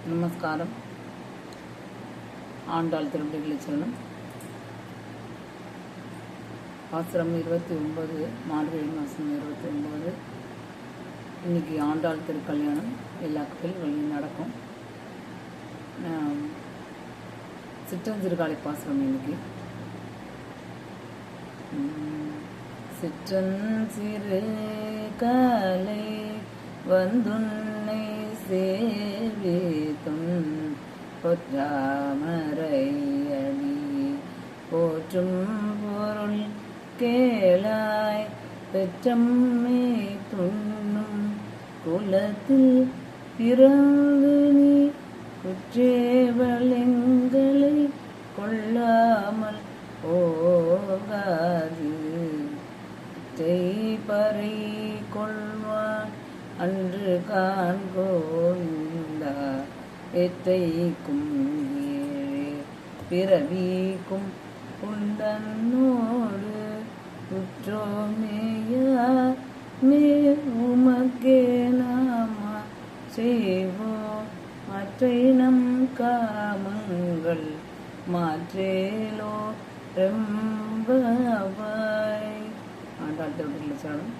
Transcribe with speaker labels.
Speaker 1: நமஸ்காரம். ஆண்டாள் திருப்பதிகளை சொல்லணும். பாசுரம் 29, மார்கழி மாதம் 29. இன்றைக்கி ஆண்டாள் திருக்கல்யாணம் எல்லா கோயில்களையும் நடக்கும். சிற்றஞ்சிறுகாலை பாசுரம் இன்னைக்கு. சிற்றஞ்சிறு காலை வந்துன்னை சேவித்தும் பொற்றாமரை அடி போற்றும் பொருள் கேளாய் பெற்றம்மை துண்ணும் குலத்தில் பிறந்து நீ குற்றேவளங்களை கொள்ளாமல் போகாது பறை கொள்வான் அன்று காண்கோந்தா எத்தைக்கும் ஏழே பிறவிக்கும் உண்டனோடு குற்றோமேயா மே உமக்கே நாமா செய்வோம் மற்றை நம் காமங்கள் மாற்றேலோ ரெம்பவாய். ஆண்டாள் திருப்பதிகளை சொல்லணும்.